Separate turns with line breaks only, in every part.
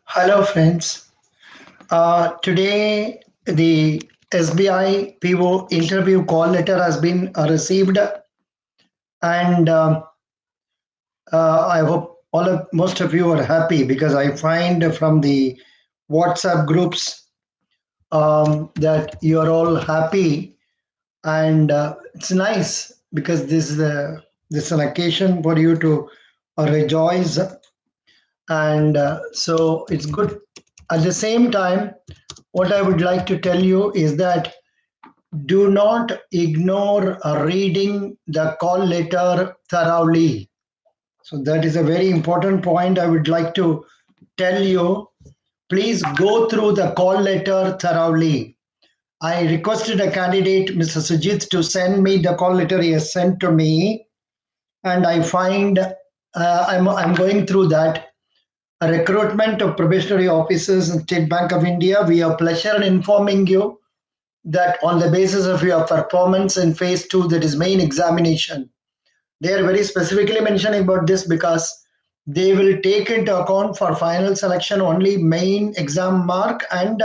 Hello, friends. Today, the SBI PO interview call letter has been received, and I hope most of you are happy because I find from the WhatsApp groups that you are all happy, and it's nice because this is an occasion for you to rejoice, and so it's good. At the same time, what I would like to tell you is that do not ignore reading the call letter thoroughly. So, that is a very important point I would like to tell you. Please go through the call letter thoroughly. I requested a candidate, Mr. Sujit, to send me the call letter he has sent to me, and I find I'm going through that. A recruitment of probationary officers in State Bank of India. We have pleasure in informing you that on the basis of your performance in phase two, that is main examination, they are very specifically mentioning about this because they will take into account for final selection only main exam mark and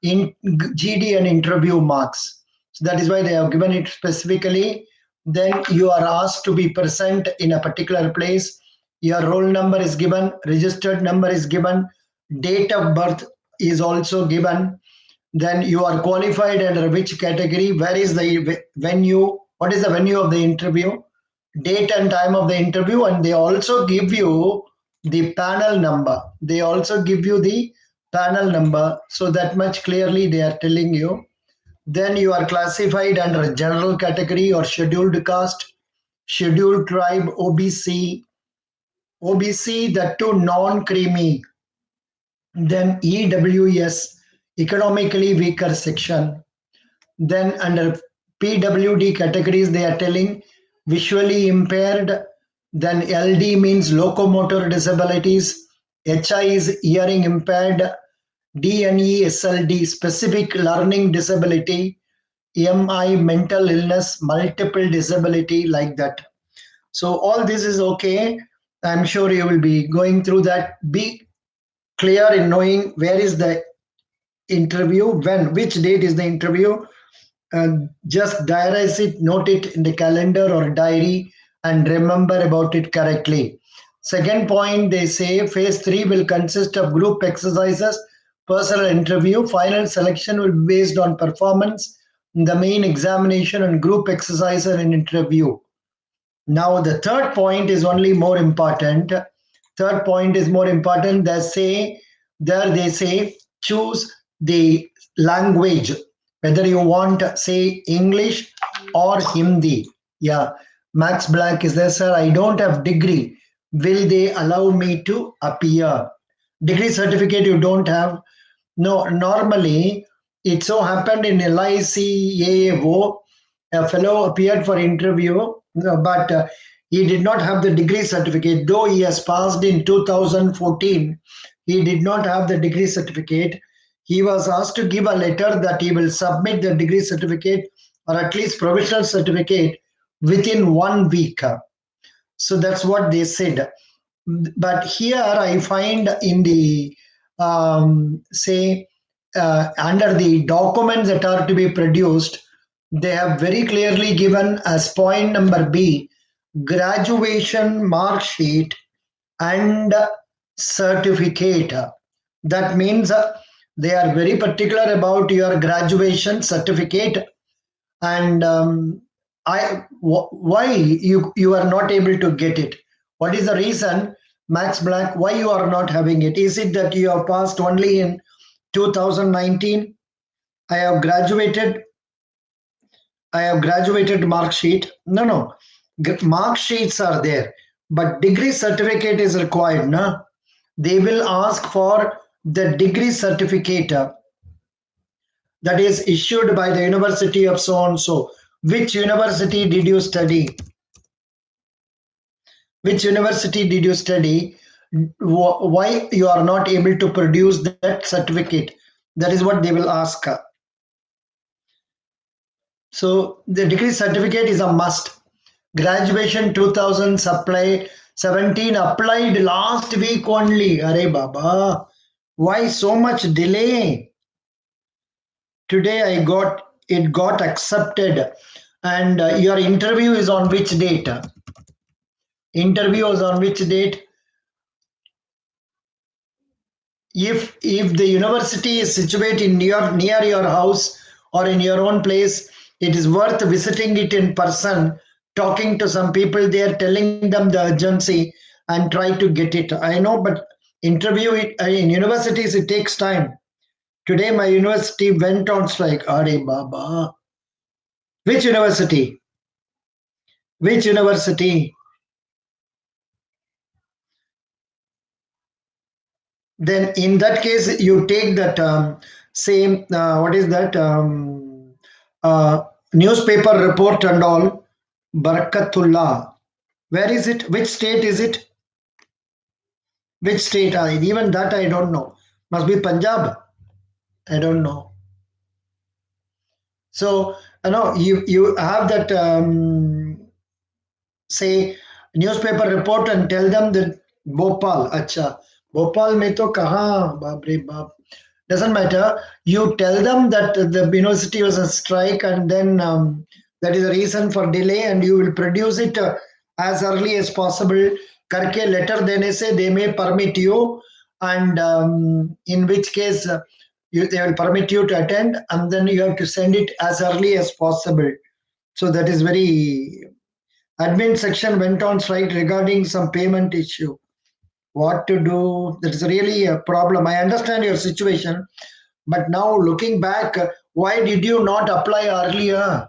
in GD and interview marks. So that is why they have given it specifically. Then you are asked to be present in a particular place. Your roll number is given, registered number is given, date of birth is also given. Then you are qualified under which category, where is the venue, what is the venue of the interview, date and time of the interview, and they also give you the panel number. They also give you the panel number, so that much clearly they are telling you. Then you are classified under general category or scheduled caste, scheduled tribe, OBC, that too non-creamy. Then EWS, economically weaker section. Then under PWD categories, they are telling visually impaired. Then LD means locomotor disabilities. HI is hearing impaired. DNE SLD, specific learning disability. MI mental illness, multiple disability, like that. So all this is okay. I'm sure you will be going through that. Be clear in knowing where is the interview, when, which date is the interview. Just diarize it, note it in the calendar or diary, and remember about it correctly. Second point, they say phase 3 will consist of group exercises, personal interview. Final selection will be based on performance, the main examination, and group exercise and interview. Now, the third point is only more important. Third point is more important. They say choose the language, whether you want say English or Hindi. Yeah, Max Black is there, sir. I don't have degree. Will they allow me to appear? Degree certificate you don't have. No, normally it so happened in LICAO, a fellow appeared for interview, but he did not have the degree certificate. Though he has passed in 2014, he did not have the degree certificate. He was asked to give a letter that he will submit the degree certificate or at least provisional certificate within 1 week. So that's what they said. But here I find in the say under the documents that are to be produced, they have very clearly given as point number B, graduation mark sheet and certificate. That means they are very particular about your graduation certificate, and why you are not able to get it? What is the reason, Max Black? Why you are not having it? Is it that you have passed only in 2019? I have graduated. I have graduated mark sheet. No. Mark sheets are there, but degree certificate is required. No, they will ask for the degree certificate that is issued by the University of so and so. Which university did you study? Which university did you study? Why you are not able to produce that certificate? That is what they will ask. So the degree certificate is a must. Graduation 2000 supply 17 applied last week only. Arey Baba. Why so much delay? Today I got it got accepted, and your interview is on which date? Interview is on which date? If the university is situated in near your house or in your own place, it is worth visiting it in person, talking to some people there, telling them the urgency, and try to get it. I know, but interview it in universities, it takes time. Today my university went on strike. Are baba, which university? Which university? Then in that case you take that same what is that uh, newspaper report and all. Barakatullah, where is it? Which state is it? Which state? Even that I don't know. Must be Punjab. I don't know. So you have that say newspaper report and tell them that Bhopal. Acha, Bhopal में तो कहाँ बाप रे बाप. Doesn't matter. You tell them that the university was a strike, and then that is a reason for delay, and you will produce it as early as possible. करके letter देने से they may permit you, and in which case they will permit you to attend, and then you have to send it as early as possible. So that is very. Admin section went on strike regarding some payment issue. What to do? That is really a problem. I understand your situation, but now looking back, why did you not apply earlier?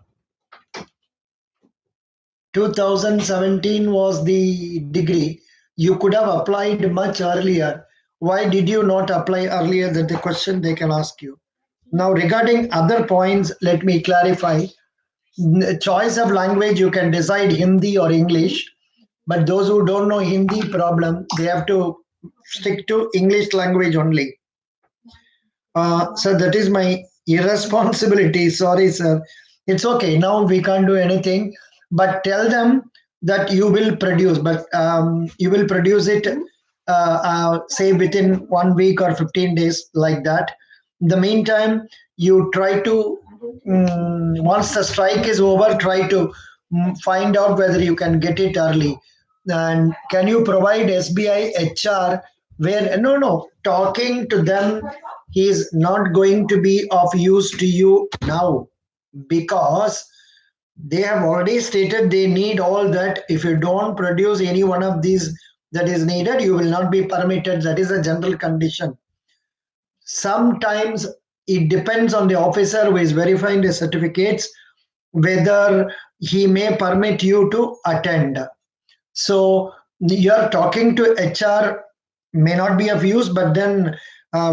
2017 was the degree. You could have applied much earlier. Why did you not apply earlier? That the question they can ask you. Now, regarding other points, let me clarify. Choice of language, you can decide Hindi or English, but those who don't know Hindi problem, they have to stick to English language only. Sir, that is my irresponsibility. Sorry, sir. It's okay. Now we can't do anything. But tell them that you will produce, but you will produce it, say, within 1 week or 15 days, like that. In the meantime, you try to, once the strike is over, try to find out whether you can get it early. And can you provide SBI HR where, no, no, talking to them is not going to be of use to you now, because they have already stated they need all that. If you don't produce any one of these that is needed, you will not be permitted. That is a general condition. Sometimes it depends on the officer who is verifying the certificates whether he may permit you to attend. So you're talking to HR may not be of use, but then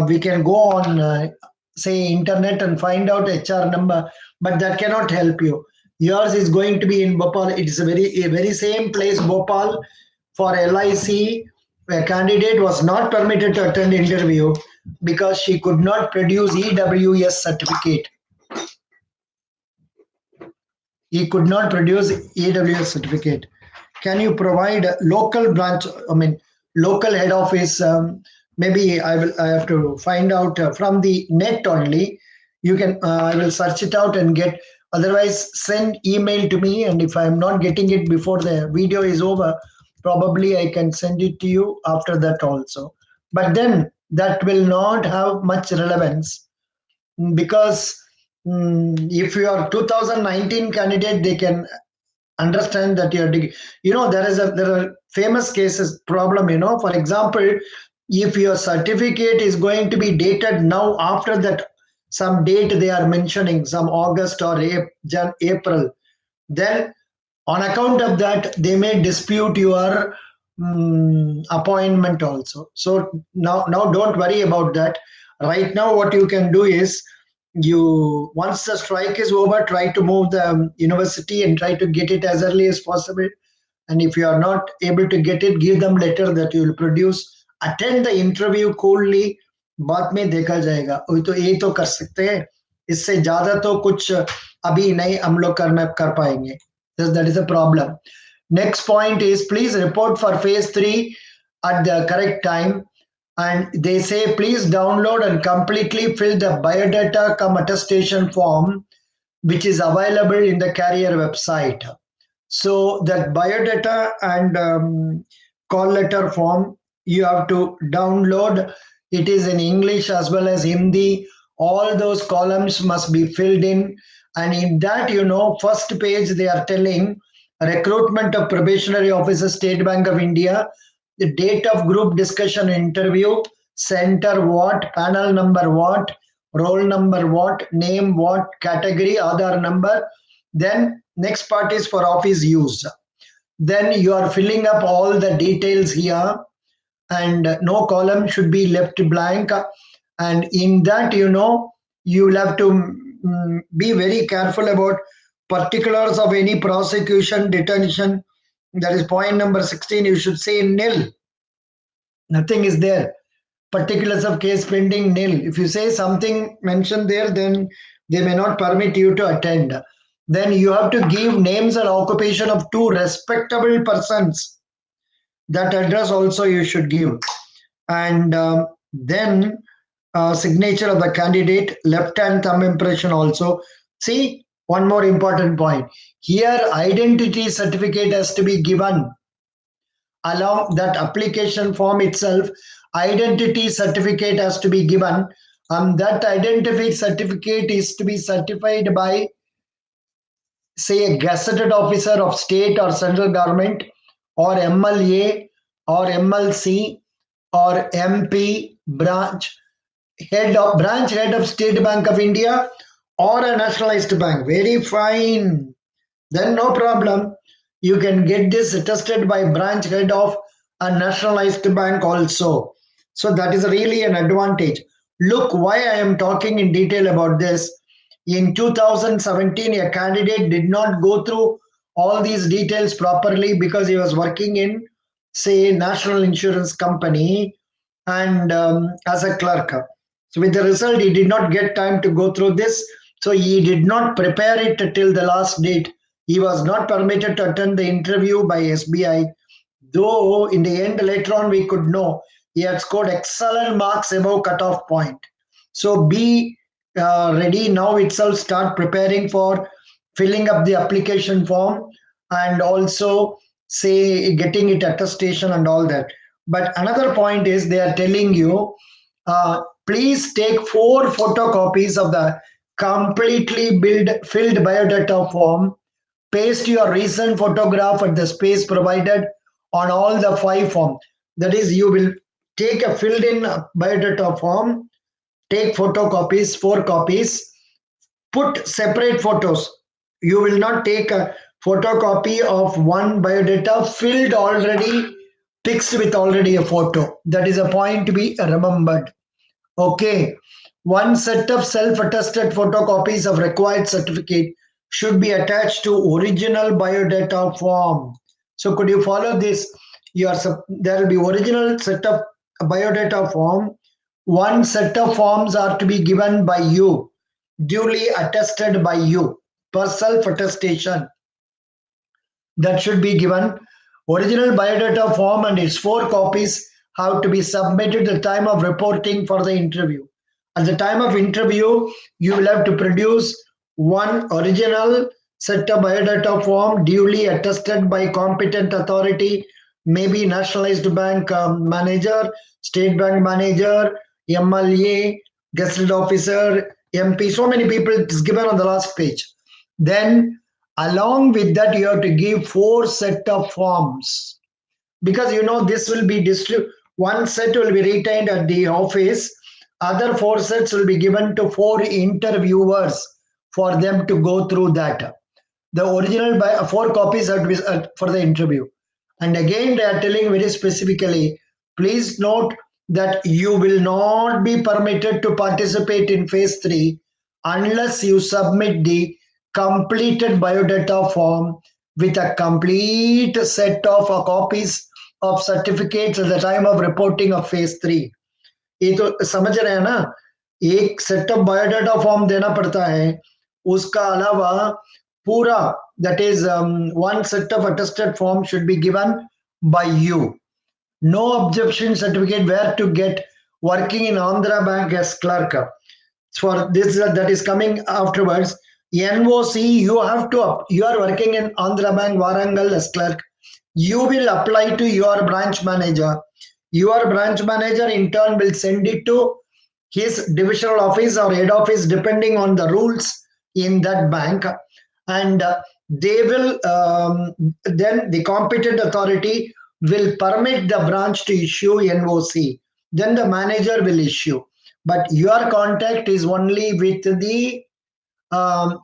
we can go on, say, internet and find out HR number, but that cannot help you. Yours is going to be in Bhopal. It's a very same place, Bhopal. For LIC, a candidate was not permitted to attend interview because she could not produce EWS certificate. He could not produce EWS certificate. Can you provide a local branch? I mean, local head office. Maybe I have to find out from the net only. You can. I will search it out and get. Otherwise, send email to me, and if I am not getting it before the video is over, probably I can send it to you after that also. But then that will not have much relevance, because if you are 2019 candidate, they can understand that you're there are famous cases problem. For example, if your certificate is going to be dated now, after that some date they are mentioning, some August or April, then on account of that they may dispute your appointment also. So now don't worry about that. Right now what you can do is, you once the strike is over, try to move the university and try to get it as early as possible. And if you are not able to get it, give them letter that you will produce. Attend the interview coolly. बाद में देखा जाएगा, वही तो यही तो कर सकते हैं. इससे ज्यादा तो कुछ अभी नहीं हम लोग कर पाएंगे. That is a problem. Next point is, please report for phase 3 at the correct time. and they say please download and completely fill the biodata cum attestation form which is available in the carrier website. So that biodata and call letter form you have to download. It is in English as well as Hindi. All those columns must be filled in, and in that, first page they are telling recruitment of probationary officer, State Bank of India, the date of group discussion interview, center what, panel number what, roll number what, name what, category, Aadhaar number. Then next part is for office use. Then you are filling up all the details here, and no column should be left blank. And in that, you will have to be very careful about particulars of any prosecution, detention. That is point number 16. You should say nil. Nothing is there. Particulars of case pending nil. If you say something mentioned there, then they may not permit you to attend. Then you have to give names and occupation of two respectable persons. That address also you should give. And then signature of the candidate, left hand thumb impression also. See, one more important point. Here, identity certificate has to be given along that application form itself. Identity certificate has to be given, and that identity certificate is to be certified by, say, a gazetted officer of state or central government, or MLA or MLC or MP branch head of State Bank of India, or a nationalized bank. Very fine. Then no problem. You can get this attested by branch head of a nationalized bank also. So that is really an advantage. Look why I am talking in detail about this. In 2017, a candidate did not go through all these details properly because he was working in, say, national insurance company, and as a clerk. So with the result, he did not get time to go through this. So he did not prepare it till the last date. He was not permitted to attend the interview by SBI, though in the end, later on, we could know he had scored excellent marks above cutoff point. So be ready now itself, start preparing for filling up the application form, and also say getting it attestation and all that. But another point is they are telling you, please take 4 photocopies of the completely filled biodata form, paste your recent photograph at the space provided on all the 5 forms. That is, you will take a filled in biodata form, take photocopies, 4 copies, put separate photos. You will not take a photocopy of one biodata filled already, fixed with already a photo. That is a point to be remembered. Okay. One set of self-attested photocopies of required certificate should be attached to original biodata form. So could you follow this? There will be original set of biodata form. One set of forms are to be given by you, duly attested by you, per self-attestation. That should be given. Original biodata form and its 4 copies have to be submitted at the time of reporting for the interview. At the time of interview, you will have to produce one original set of biodata form duly attested by competent authority, maybe nationalized bank manager, state bank manager, MLA, gazetted officer, MP. So many people, it's given on the last page. Then along with that, you have to give 4 set of forms, because this will be distributed. One set will be retained at the office. Other 4 sets will be given to 4 interviewers for them to go through that. The original 4 copies have to be for the interview. And again, they are telling very specifically, please note that you will not be permitted to participate in phase 3 unless you submit the completed biodata form with a complete set of copies of certificates at the time of reporting of phase 3. ये तो समझ रहे हैं ना, एक set of biodata form देना पड़ता है, उसका अलावा पूरा, that is one set of attested form should be given by you. No objection certificate where to get working in Andhra Bank as clerk. For this that is coming afterwards. NOC, you have to you are working in Andhra Bank Warangal as clerk. You will apply to your branch manager. Your branch manager in turn will send it to his divisional office or head office depending on the rules in that bank, and they will then the competent authority will permit the branch to issue NOC. Then the manager will issue, but your contact is only with the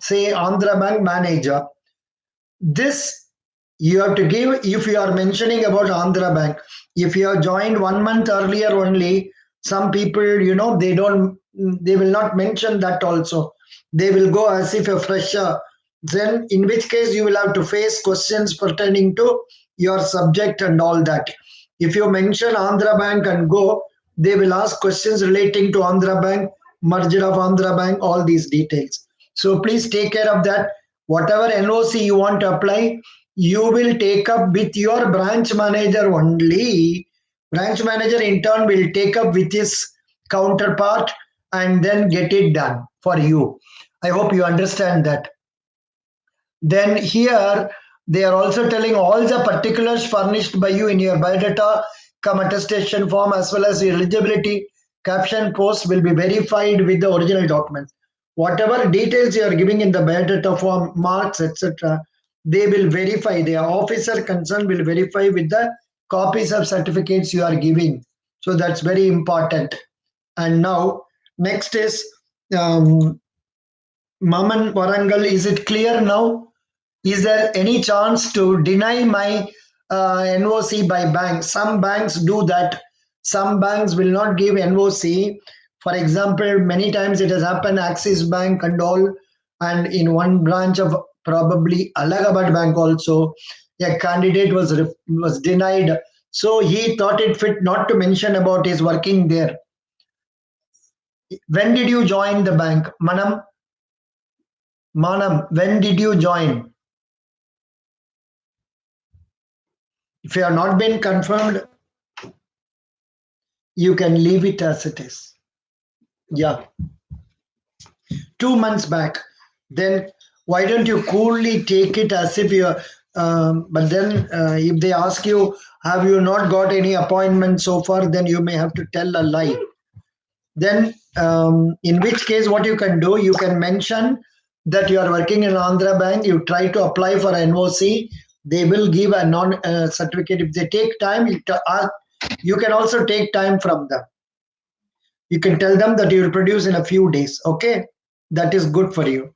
say Andhra Bank manager. This you have to give if you are mentioning about Andhra Bank. If you have joined 1 month earlier only, some people, they will not mention that also. They will go as if a fresher. Then, in which case, you will have to face questions pertaining to your subject and all that. If you mention Andhra Bank and go, they will ask questions relating to Andhra Bank, merger of Andhra Bank, all these details. So please take care of that. Whatever NOC you want to apply, you will take up with your branch manager only. Branch manager in turn will take up with his counterpart and then get it done for you. I hope you understand that. Then here they are also telling all the particulars furnished by you in your biodata, come attestation form as well as your eligibility caption post will be verified with the original documents. Whatever details you are giving in the biodata form, marks, etc., they will verify. The officer concerned will verify with the copies of certificates you are giving. So that's very important. And now next is Maman Warangal. Is it clear now? Is there any chance to deny my NOC by bank? Some banks do that. Some banks will not give NOC. For example, many times it has happened, Axis Bank and all, and in one branch of probably Allahabad Bank also, a candidate was denied. So he thought it fit not to mention about his working there. When did you join the bank, Manam? When did you join? If you have not been confirmed, you can leave it as it is. Yeah, 2 months back. Then why don't you coolly take it as if you're. But then, if they ask you, have you not got any appointment so far, then you may have to tell a lie. Then, in which case, what you can do, you can mention that you are working in Andhra Bank, you try to apply for NOC, they will give a non certificate. If they take time, you can also take time from them. You can tell them that you will produce in a few days. Okay, that is good for you.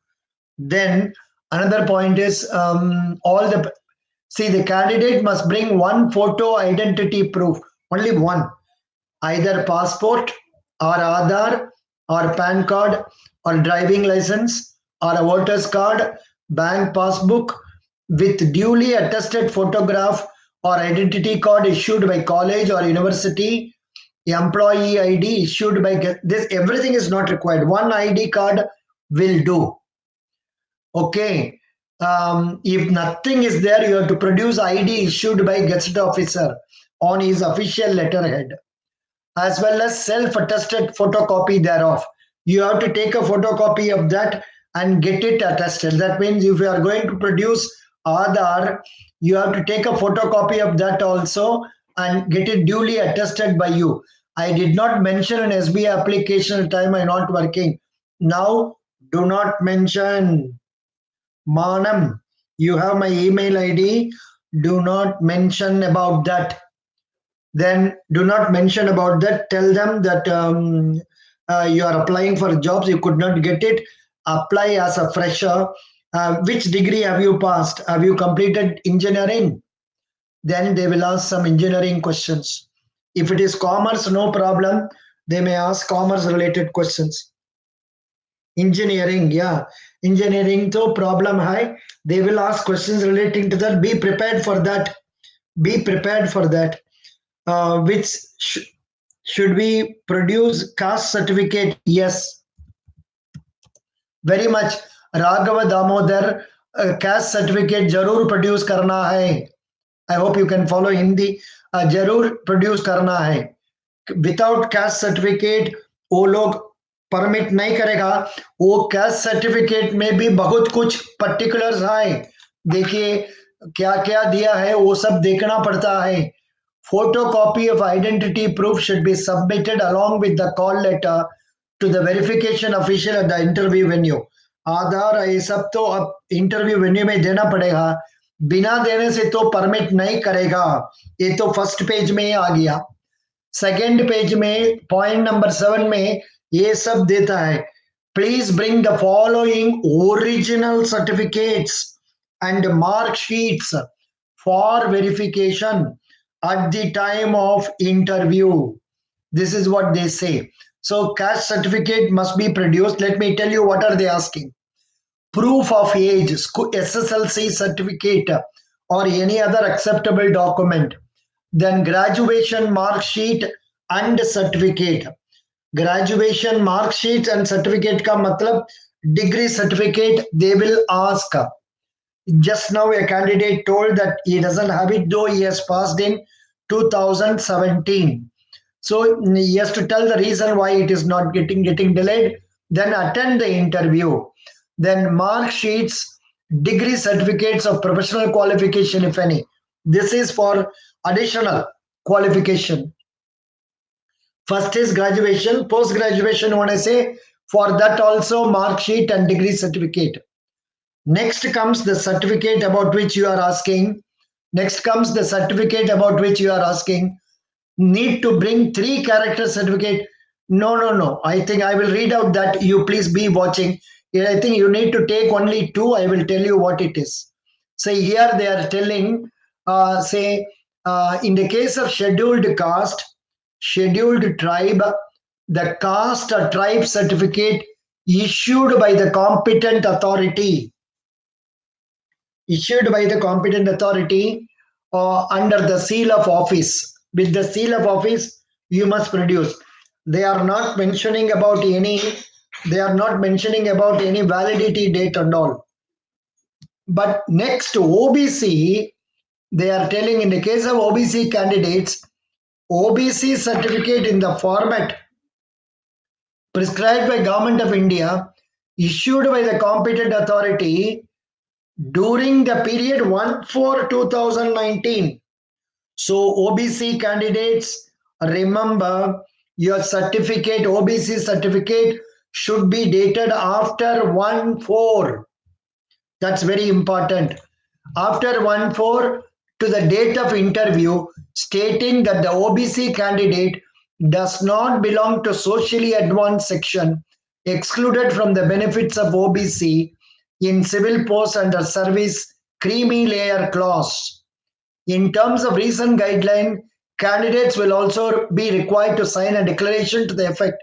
Then another point is all the see the candidate must bring one photo identity proof, only one, either passport or Aadhaar or PAN card or driving license or a voter's card, bank passbook with duly attested photograph or identity card issued by college or university, employee ID issued by this. Everything is not required. One ID card will do. Okay. If nothing is there, you have to produce ID issued by Gazette officer on his official letterhead, as well as self-attested photocopy thereof. You have to take a photocopy of that and get it attested. That means if you are going to produce Aadhaar, you have to take a photocopy of that also and get it duly attested by you. I did not mention an SBI application time I'm not working. Now, do not mention. Manam, you have my email ID. Do not mention about that. Then do not mention about that. Tell them that you are applying for jobs, you could not get it. Apply as a fresher. Which degree have you passed? Have you completed engineering? Then they will ask some engineering questions. If it is commerce, no problem. They may ask commerce related questions. Engineering, yeah. Engineering, so problem high. They will ask questions relating to that. Be prepared for that. Be prepared for that. Which should we produce caste certificate? Yes, very much. Raghav Damodar, caste certificate जरूर produce करना है. I hope you can follow Hindi जरूर produce करना है। Without cast certificate वो लोग permit नहीं करेगा। वो कैस्ट सर्टिफिकेट में भी बहुत कुछ पर्टिकुलर्स आए, देखिए क्या क्या दिया है वो सब देखना पड़ता है। Photocopy of identity proof should be submitted along with the call letter to the verification official at the interview venue. आधार ये सब तो अब इंटरव्यू वेन्यू में देना पड़ेगा, बिना देने से तो परमिट नहीं करेगा। ये तो फर्स्ट पेज में ही आ गया। सेकेंड पेज में पॉइंट नंबर 7 में ये सब देता है। Please bring the following original certificates and mark sheets for verification at the time of interview. This is what they say. So caste certificate must be produced. Let me tell you what are they asking. Proof of age, SSLC certificate or any other acceptable document. Then graduation mark sheet and certificate. Graduation mark sheet and certificate का मतलब degree certificate they will ask. Just now, a candidate told that he doesn't have it, though he has passed in 2017. So he has to tell the reason why it is not getting delayed. Then attend the interview. Then mark sheets, degree certificates of professional qualification, if any. This is for additional qualification. First is graduation, post graduation. When I say for that also mark sheet and degree certificate. Next comes the certificate about which you are asking. Next comes the certificate about which you are asking. Need to bring 3 character certificate. No, no, no. I think I will read out that. You please be watching. I think you need to take only 2. I will tell you what it is. So here they are telling, in the case of scheduled caste, scheduled tribe, the caste or tribe certificate issued by the competent authority, under the seal of office. With the seal of office, you must produce. They are not mentioning about any. They are not mentioning about any validity date and all. But next OBC, they are telling in the case of OBC candidates, OBC certificate in the format prescribed by Government of India, issued by the competent authority during the period 1/4/2019. So OBC candidates, remember your certificate, OBC certificate should be dated after 1/4. That's very important. After 1/4 to the date of interview, stating that the OBC candidate does not belong to socially advanced section, excluded from the benefits of OBC in civil post under service creamy layer clause. In terms of recent guideline, candidates will also be required to sign a declaration to the effect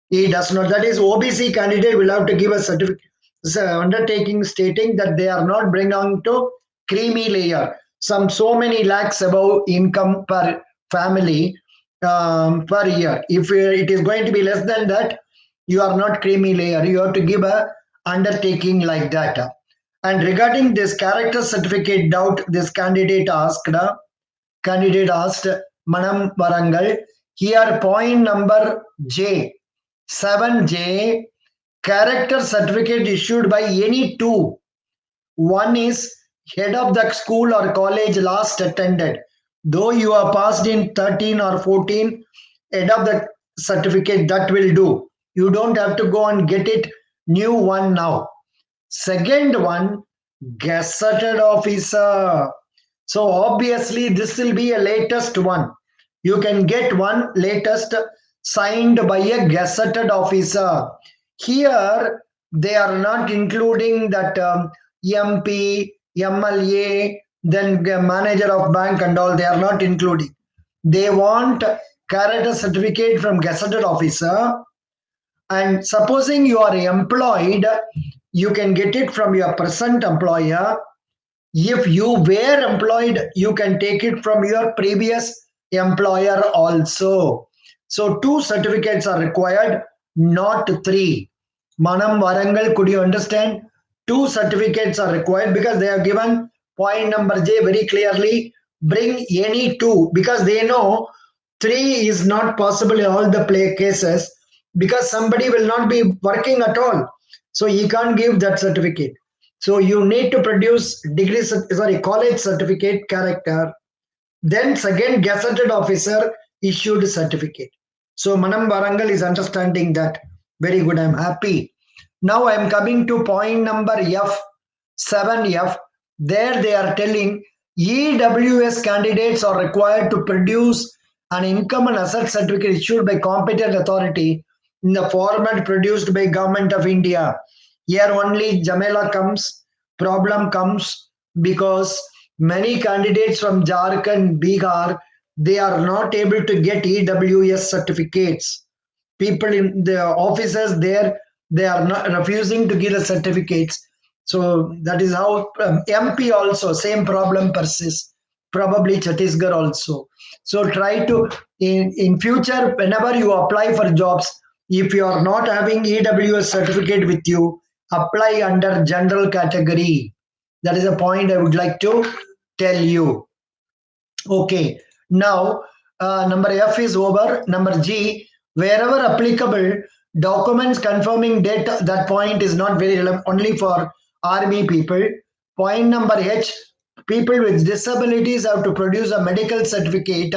he does not. That is, OBC candidate will have to give a certificate, undertaking stating that they are not belonging to creamy layer. So many lakhs above income per family per year. If it is going to be less than that, you are not creamy layer. You have to give a undertaking like that. And regarding this character certificate doubt, this candidate asked Manam Varangal, here point number J, 7J, character certificate issued by any two. One is head of the school or college last attended. Though you are passed in 13 or 14, head of the certificate that will do. You don't have to go and get it new one now. Second one, gazetted officer. So obviously this will be a latest one. You can get one latest signed by a gazetted officer. Here they are not including that MP, MLA, then manager of bank and all. They are not including. They want character certificate from gazetted officer. And supposing you are employed, you can get it from your present employer. If you were employed, you can take it from your previous employer also. So 2 certificates are required, not 3. Manam Varangal, could you understand? 2 certificates are required because they have given point number J very clearly. bring any two, because they know three is not possible in all the play cases, because somebody will not be working at all, so he can't give that certificate. So you need to produce college certificate character, then second gazetted officer issued certificate. So Manam Varangal is understanding that. Very good, I'm happy. Now I'm coming to point number F, 7F. There they are telling EWS candidates are required to produce an income and asset certificate issued by competent authority in the format produced by Government of India. Here only Jamela comes, problem comes, because many candidates from Jharkhand, Bihar, they are not able to get EWS certificates. People in the offices there, they are not refusing to give the certificates. So that is how MP also same problem persists. Probably Chhattisgarh also. So try to in future whenever you apply for jobs, if you are not having EWS certificate with you, apply under general category. That is a point I would like to tell you. Okay, now number F is over. Number G, wherever applicable, documents confirming data, that point is not very relevant, only for army people. Point number H, people with disabilities have to produce a medical certificate.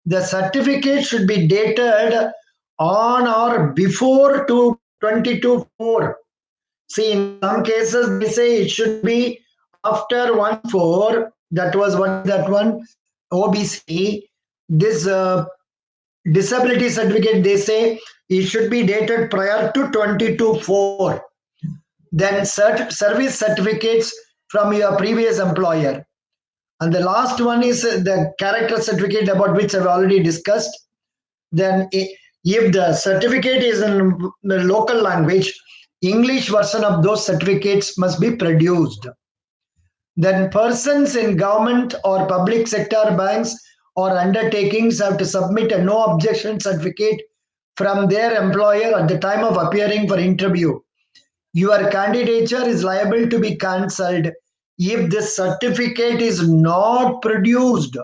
The certificate should be dated on or before to 22/4. See, in some cases, they say it should be after 1/4. That was what is that one? OBC. This disability certificate, they say it should be dated prior to 22/4. Then service certificates from your previous employer. And the last one is the character certificate, about which I've already discussed. Then if the certificate is in the local language, English version of those certificates must be produced. Then persons in government or public sector banks or undertakings have to submit a no objection certificate from their employer at the time of appearing for interview. Your candidature is liable to be cancelled if this certificate is not produced.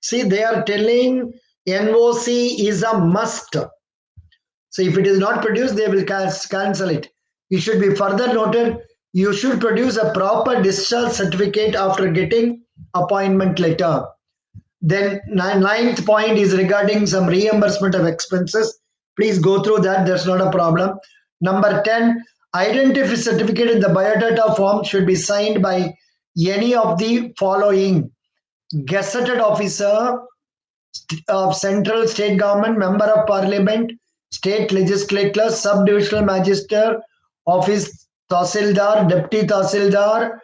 See, they are telling NOC is a must. So if it is not produced, they will cancel it. It should be further noted, you should produce a proper discharge certificate after getting appointment letter. Then ninth point is regarding some reimbursement of expenses. Please go through that. That's not a problem. Number 10, identity certificate in the biodata form should be signed by any of the following: gazetted officer of central state government, member of parliament, state legislature, subdivisional magistrate, office tahsildar, deputy tahsildar,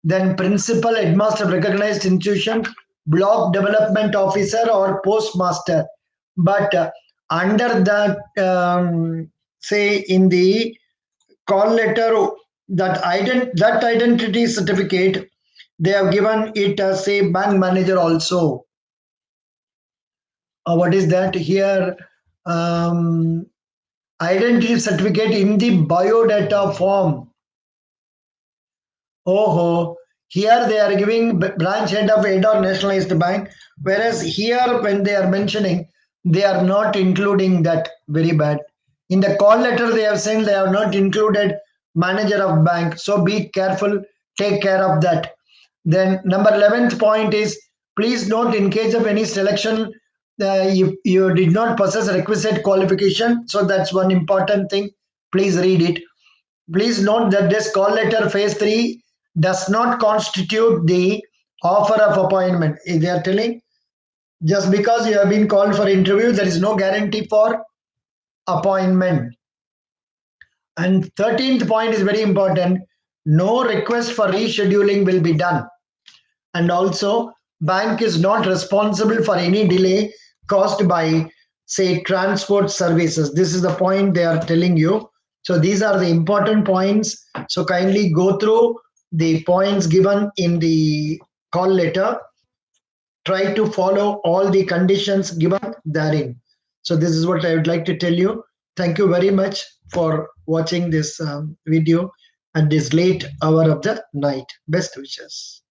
then principal headmaster of recognized institution, block development officer or postmaster. But under that, say in the call letter, that identity certificate, they have given it as say bank manager also. What is that here? Um, Identity certificate in the biodata form. Oh, here they are giving branch head of head or nationalized bank, whereas here when they are mentioning, they are not including that. Very bad. In the call letter they have sent, they have not included manager of bank. So be careful, take care of that. Then number 11th point is, please note in case of any selection, if you did not possess requisite qualification. So that's one important thing. Please read it. Please note that this call letter phase 3 does not constitute the offer of appointment. They are telling just because you have been called for interview, there is no guarantee for appointment. And 13th point is very important. No request for rescheduling will be done. And also, bank is not responsible for any delay caused by, say, transport services. This is the point they are telling you. So these are the important points. So kindly go through the points given in the call letter. Try to follow all the conditions given therein. So this is what I would like to tell you. Thank you very much for watching this video at this late hour of the night. Best wishes.